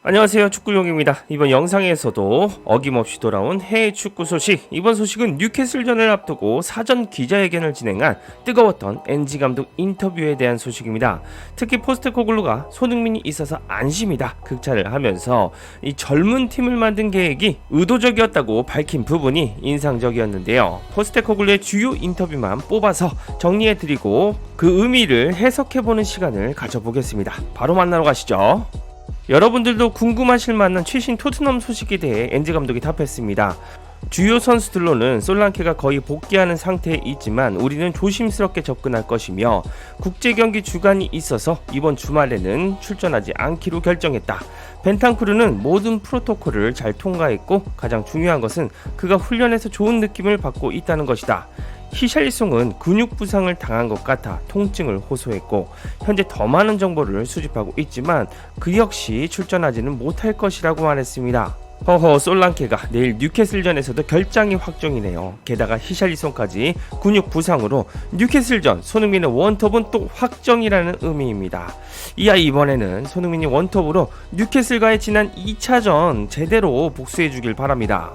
안녕하세요, 축구용입니다. 이번 영상에서도 어김없이 돌아온 해외 축구 소식. 이번 소식은 뉴캐슬전을 앞두고 사전 기자회견을 진행한 뜨거웠던 NG 감독 인터뷰에 대한 소식입니다. 특히 포스테코글루가 손흥민이 있어서 안심이다 극찬을 하면서 이 젊은 팀을 만든 계획이 의도적이었다고 밝힌 부분이 인상적이었는데요. 포스테코글루의 주요 인터뷰만 뽑아서 정리해드리고 그 의미를 해석해보는 시간을 가져보겠습니다. 바로 만나러 가시죠. 여러분들도 궁금하실 만한 최신 토트넘 소식에 대해 엔지 감독이 답했습니다. 주요 선수들로는 솔랑케가 거의 복귀하는 상태에 있지만 우리는 조심스럽게 접근할 것이며 국제경기 주간이 있어서 이번 주말에는 출전하지 않기로 결정했다. 벤탄쿠르는 모든 프로토콜을 잘 통과했고 가장 중요한 것은 그가 훈련에서 좋은 느낌을 받고 있다는 것이다. 히샬리송은 근육 부상을 당한 것 같아 통증을 호소했고 현재 더 많은 정보를 수집하고 있지만 그 역시 출전하지는 못할 것이라고 말했습니다. 허허, 솔랑케가 내일 뉴캐슬전에서도 결장이 확정이네요. 게다가 히샬리송까지 근육 부상으로 뉴캐슬전 손흥민의 원톱은 또 확정이라는 의미입니다. 이하 이번에는 손흥민이 원톱으로 뉴캐슬과의 지난 2차전 제대로 복수해주길 바랍니다.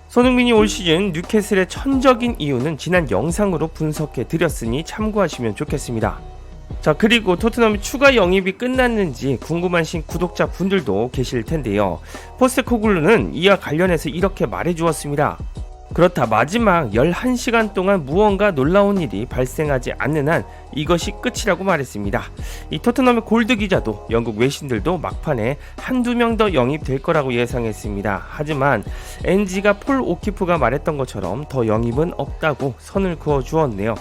손흥민이 올 시즌 뉴캐슬의 천적인 이유는 지난 영상으로 분석해 드렸으니 참고하시면 좋겠습니다. 자, 그리고 토트넘이 추가 영입이 끝났는지 궁금하신 구독자 분들도 계실 텐데요. 포스테코글루는 이와 관련해서 이렇게 말해 주었습니다. 그렇다, 마지막 11시간 동안 무언가 놀라운 일이 발생하지 않는 한 이것이 끝이라고 말했습니다. 이 토트넘의 골드 기자도 영국 외신들도 막판에 한두 명 더 영입될 거라고 예상했습니다. 하지만 NG가 폴 오키프가 말했던 것처럼 더 영입은 없다고 선을 그어 주었네요.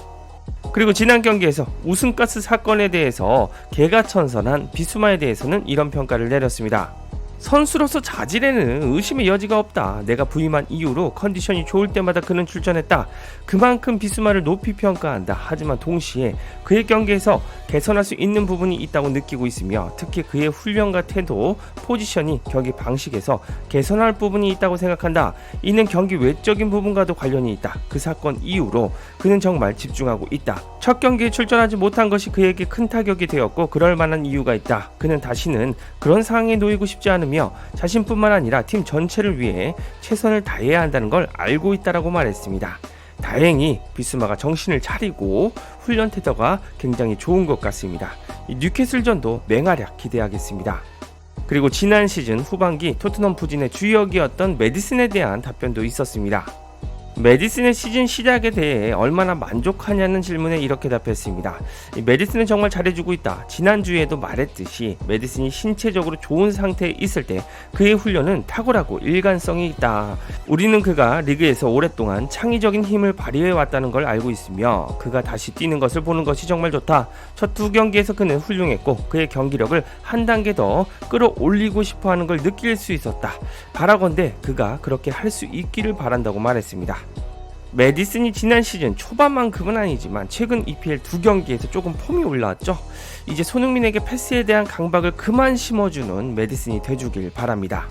그리고 지난 경기에서 우승가스 사건에 대해서 개가천선한 비수마에 대해서는 이런 평가를 내렸습니다. 선수로서 자질에는 의심의 여지가 없다. 내가 부임한 이후로 컨디션이 좋을 때마다 그는 출전했다. 그만큼 비수마를 높이 평가한다. 하지만 동시에 그의 경기에서 개선할 수 있는 부분이 있다고 느끼고 있으며 특히 그의 훈련과 태도, 포지션이 경기 방식에서 개선할 부분이 있다고 생각한다. 이는 경기 외적인 부분과도 관련이 있다. 그 사건 이후로 그는 정말 집중하고 있다. 첫 경기에 출전하지 못한 것이 그에게 큰 타격이 되었고 그럴 만한 이유가 있다. 그는 다시는 그런 상황에 놓이고 싶지 않으며 자신뿐만 아니라 팀 전체를 위해 최선을 다해야 한다는 걸 알고 있다라고 말했습니다. 다행히 비스마가 정신을 차리고 훈련 태도가 굉장히 좋은 것 같습니다. 뉴캐슬전도 맹활약 기대하겠습니다. 그리고 지난 시즌 후반기 토트넘 부진의 주역이었던 메디슨에 대한 답변도 있었습니다. 메디슨의 시즌 시작에 대해 얼마나 만족하냐는 질문에 이렇게 답했습니다. 메디슨은 정말 잘해주고 있다. 지난주에도 말했듯이 메디슨이 신체적으로 좋은 상태에 있을 때 그의 훈련은 탁월하고 일관성이 있다. 우리는 그가 리그에서 오랫동안 창의적인 힘을 발휘해왔다는 걸 알고 있으며 그가 다시 뛰는 것을 보는 것이 정말 좋다. 첫 두 경기에서 그는 훌륭했고 그의 경기력을 한 단계 더 끌어올리고 싶어하는 걸 느낄 수 있었다. 바라건대 그가 그렇게 할 수 있기를 바란다고 말했습니다. 메디슨이 지난 시즌 초반만큼은 아니지만 최근 EPL 두 경기에서 조금 폼이 올라왔죠. 이제 손흥민에게 패스에 대한 강박을 그만 심어주는 메디슨이 돼주길 바랍니다.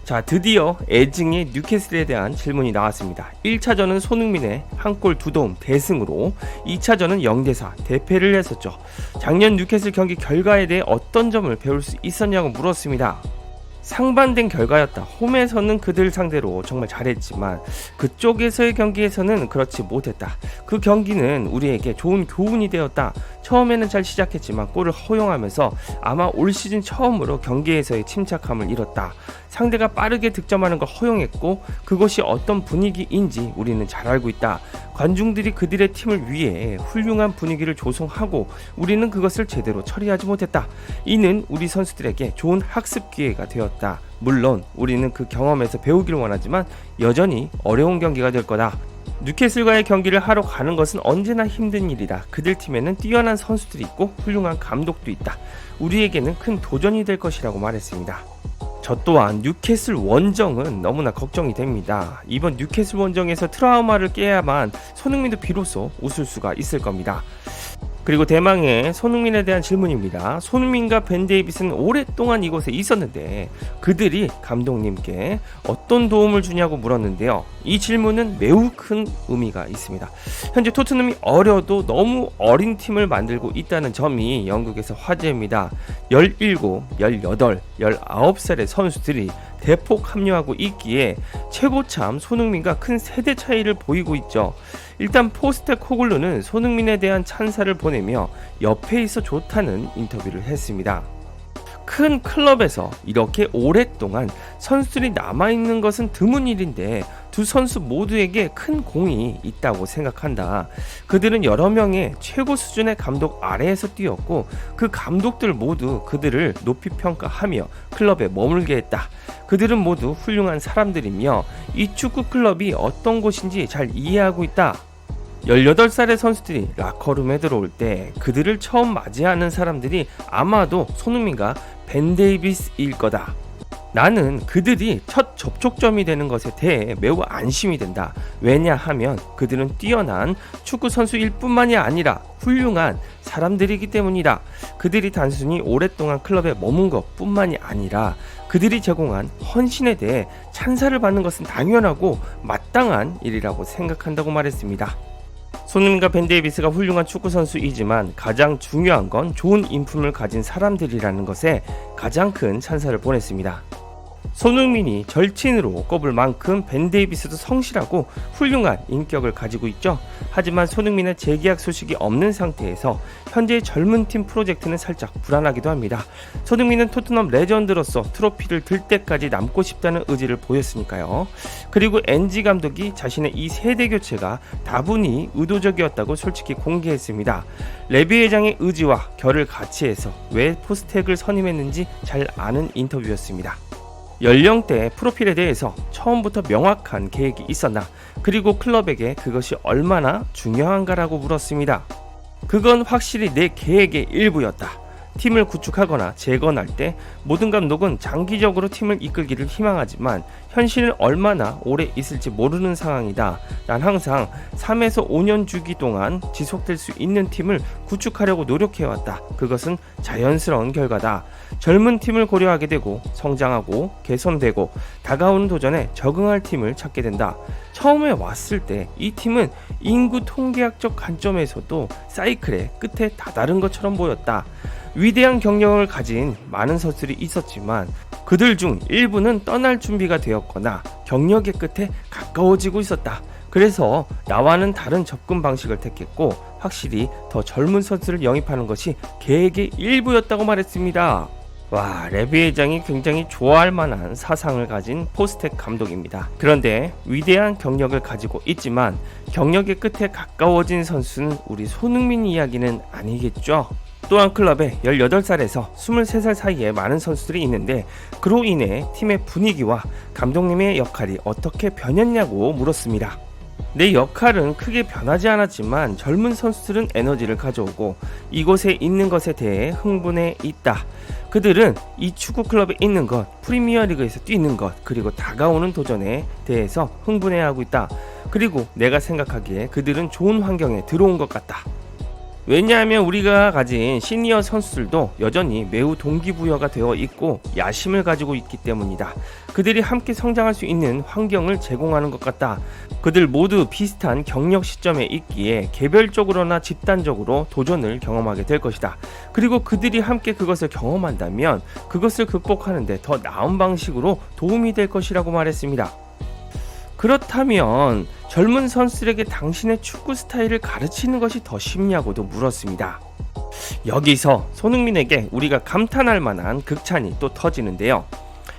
자, 드디어 애증의 뉴캐슬에 대한 질문이 나왔습니다. 1차전은 손흥민의 한 골 두 도움 대승으로 2차전은 0대4 대패를 했었죠. 작년 뉴캐슬 경기 결과에 대해 어떤 점을 배울 수 있었냐고 물었습니다. 상반된 결과였다. 홈에서는 그들 상대로 정말 잘했지만 그쪽에서의 경기에서는 그렇지 못했다. 그 경기는 우리에게 좋은 교훈이 되었다. 처음에는 잘 시작했지만 골을 허용하면서 아마 올 시즌 처음으로 경기에서의 침착함을 잃었다. 상대가 빠르게 득점하는 걸 허용했고 그것이 어떤 분위기인지 우리는 잘 알고 있다. 관중들이 그들의 팀을 위해 훌륭한 분위기를 조성하고 우리는 그것을 제대로 처리하지 못했다. 이는 우리 선수들에게 좋은 학습 기회가 되었다. 물론 우리는 그 경험에서 배우기를 원하지만 여전히 어려운 경기가 될 거다. 뉴캐슬과의 경기를 하러 가는 것은 언제나 힘든 일이다. 그들 팀에는 뛰어난 선수들이 있고 훌륭한 감독도 있다. 우리에게는 큰 도전이 될 것이라고 말했습니다. 저 또한 뉴캐슬 원정은 너무나 걱정이 됩니다. 이번 뉴캐슬 원정에서 트라우마를 깨야만 손흥민도 비로소 웃을 수가 있을 겁니다. 그리고 대망의 손흥민에 대한 질문입니다. 손흥민과 벤 데이비스는 오랫동안 이곳에 있었는데 그들이 감독님께 어떤 도움을 주냐고 물었는데요. 이 질문은 매우 큰 의미가 있습니다. 현재 토트넘이 어려도 너무 어린 팀을 만들고 있다는 점이 영국에서 화제입니다. 17, 18, 19살의 선수들이 대폭 합류하고 있기에 최고참 손흥민과 큰 세대 차이를 보이고 있죠. 일단 포스테코글루는 손흥민에 대한 찬사를 보내며 옆에 있어 좋다는 인터뷰를 했습니다. 큰 클럽에서 이렇게 오랫동안 선수들이 남아있는 것은 드문 일인데 두 선수 모두에게 큰 공이 있다고 생각한다. 그들은 여러 명의 최고 수준의 감독 아래에서 뛰었고 그 감독들 모두 그들을 높이 평가하며 클럽에 머물게 했다. 그들은 모두 훌륭한 사람들이며 이 축구 클럽이 어떤 곳인지 잘 이해하고 있다. 18살의 선수들이 라커룸에 들어올 때 그들을 처음 맞이하는 사람들이 아마도 손흥민과 벤 데이비스일 거다. 나는 그들이 첫 접촉점이 되는 것에 대해 매우 안심이 된다. 왜냐하면 그들은 뛰어난 축구 선수일 뿐만이 아니라 훌륭한 사람들이기 때문이다. 그들이 단순히 오랫동안 클럽에 머문 것 뿐만이 아니라 그들이 제공한 헌신에 대해 찬사를 받는 것은 당연하고 마땅한 일이라고 생각한다고 말했습니다. 손흥민과 벤 데이비스가 훌륭한 축구 선수이지만 가장 중요한 건 좋은 인품을 가진 사람들이라는 것에 가장 큰 찬사를 보냈습니다. 손흥민이 절친으로 꼽을 만큼 벤 데이비스도 성실하고 훌륭한 인격을 가지고 있죠. 하지만 손흥민의 재계약 소식이 없는 상태에서 현재의 젊은 팀 프로젝트는 살짝 불안하기도 합니다. 손흥민은 토트넘 레전드로서 트로피를 들 때까지 남고 싶다는 의지를 보였으니까요. 그리고 엔지 감독이 자신의 이 세대 교체가 다분히 의도적이었다고 솔직히 공개했습니다. 레비 회장의 의지와 결을 같이 해서 왜 포스텍을 선임했는지 잘 아는 인터뷰였습니다. 연령대 프로필에 대해서 처음부터 명확한 계획이 있었나, 그리고 클럽에게 그것이 얼마나 중요한가라고 물었습니다. 그건 확실히 내 계획의 일부였다. 팀을 구축하거나 재건할 때 모든 감독은 장기적으로 팀을 이끌기를 희망하지만 현실은 얼마나 오래 있을지 모르는 상황이다. 난 항상 3에서 5년 주기 동안 지속될 수 있는 팀을 구축하려고 노력해왔다. 그것은 자연스러운 결과다. 젊은 팀을 고려하게 되고 성장하고 개선되고 다가오는 도전에 적응할 팀을 찾게 된다. 처음에 왔을 때 이 팀은 인구 통계학적 관점에서도 사이클의 끝에 다다른 것처럼 보였다. 위대한 경력을 가진 많은 선수들이 있었지만 그들 중 일부는 떠날 준비가 되었거나 경력의 끝에 가까워지고 있었다. 그래서 나와는 다른 접근 방식을 택했고 확실히 더 젊은 선수를 영입하는 것이 계획의 일부였다고 말했습니다. 와, 레비 회장이 굉장히 좋아할 만한 사상을 가진 포스텍 감독입니다. 그런데 위대한 경력을 가지고 있지만 경력의 끝에 가까워진 선수는 우리 손흥민 이야기는 아니겠죠? 또한 클럽에 18살에서 23살 사이에 많은 선수들이 있는데 그로 인해 팀의 분위기와 감독님의 역할이 어떻게 변했냐고 물었습니다. 내 역할은 크게 변하지 않았지만 젊은 선수들은 에너지를 가져오고 이곳에 있는 것에 대해 흥분해 있다. 그들은 이 축구 클럽에 있는 것, 프리미어리그에서 뛰는 것, 그리고 다가오는 도전에 대해서 흥분해하고 있다. 그리고 내가 생각하기에 그들은 좋은 환경에 들어온 것 같다. 왜냐하면 우리가 가진 시니어 선수들도 여전히 매우 동기부여가 되어 있고 야심을 가지고 있기 때문이다. 그들이 함께 성장할 수 있는 환경을 제공하는 것 같다. 그들 모두 비슷한 경력 시점에 있기에 개별적으로나 집단적으로 도전을 경험하게 될 것이다. 그리고 그들이 함께 그것을 경험한다면 그것을 극복하는 데 더 나은 방식으로 도움이 될 것이라고 말했습니다. 그렇다면 젊은 선수들에게 당신의 축구 스타일을 가르치는 것이 더 쉽냐고도 물었습니다. 여기서 손흥민에게 우리가 감탄할 만한 극찬이 또 터지는데요.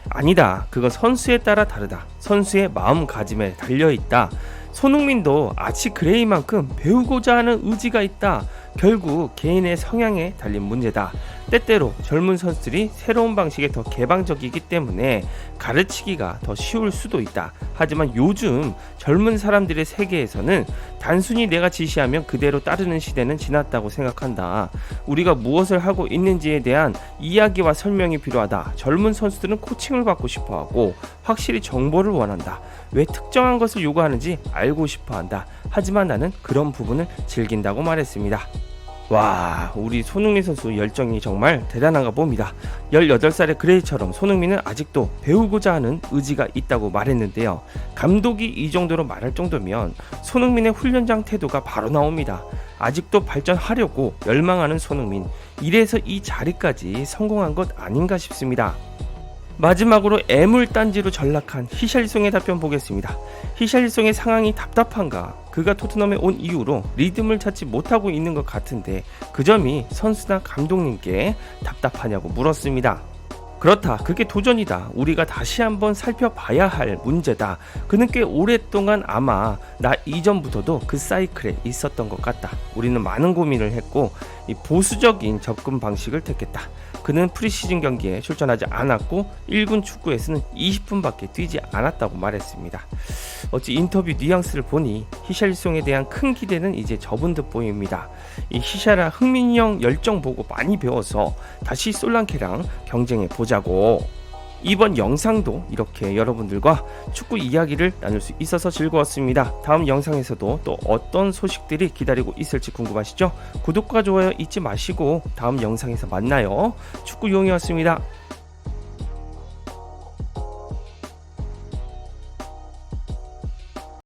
아니다. 그건 선수에 따라 다르다. 선수의 마음가짐에 달려있다. 손흥민도 아치 그레이만큼 배우고자 하는 의지가 있다. 결국 개인의 성향에 달린 문제다. 때때로 젊은 선수들이 새로운 방식에 더 개방적이기 때문에 가르치기가 더 쉬울 수도 있다. 하지만 요즘 젊은 사람들의 세계에서는 단순히 내가 지시하면 그대로 따르는 시대는 지났다고 생각한다. 우리가 무엇을 하고 있는지에 대한 이야기와 설명이 필요하다. 젊은 선수들은 코칭을 받고 싶어하고 확실히 정보를 원한다. 왜 특정한 것을 요구하는지 알고 싶어한다. 하지만 나는 그런 부분을 즐긴다고 말했습니다. 와, 우리 손흥민 선수 열정이 정말 대단한가 봅니다. 18살의 그레이처럼 손흥민은 아직도 배우고자 하는 의지가 있다고 말했는데요. 감독이 이 정도로 말할 정도면 손흥민의 훈련장 태도가 바로 나옵니다. 아직도 발전하려고 열망하는 손흥민, 이래서 이 자리까지 성공한 것 아닌가 싶습니다. 마지막으로 애물단지로 전락한 히샬리송의 답변 보겠습니다. 히샬리송의 상황이 답답한가? 그가 토트넘에 온 이후로 리듬을 찾지 못하고 있는 것 같은데 그 점이 선수나 감독님께 답답하냐고 물었습니다. 그렇다. 그게 도전이다. 우리가 다시 한번 살펴봐야 할 문제다. 그는 꽤 오랫동안 아마 나 이전부터도 그 사이클에 있었던 것 같다. 우리는 많은 고민을 했고 이 보수적인 접근 방식을 택했다. 그는 프리시즌 경기에 출전하지 않았고 1군 축구에서는 20분밖에 뛰지 않았다고 말했습니다. 어찌 인터뷰 뉘앙스를 보니 히샬리송에 대한 큰 기대는 이제 접은 듯 보입니다. 이 히샬아 흥민이 형 열정 보고 많이 배워서 다시 솔랑케랑 경쟁해 보자고. 이번 영상도 이렇게 여러분들과 축구 이야기를 나눌 수 있어서 즐거웠습니다. 다음 영상에서도 또 어떤 소식들이 기다리고 있을지 궁금하시죠? 구독과 좋아요 잊지 마시고 다음 영상에서 만나요. 축구용이었습니다.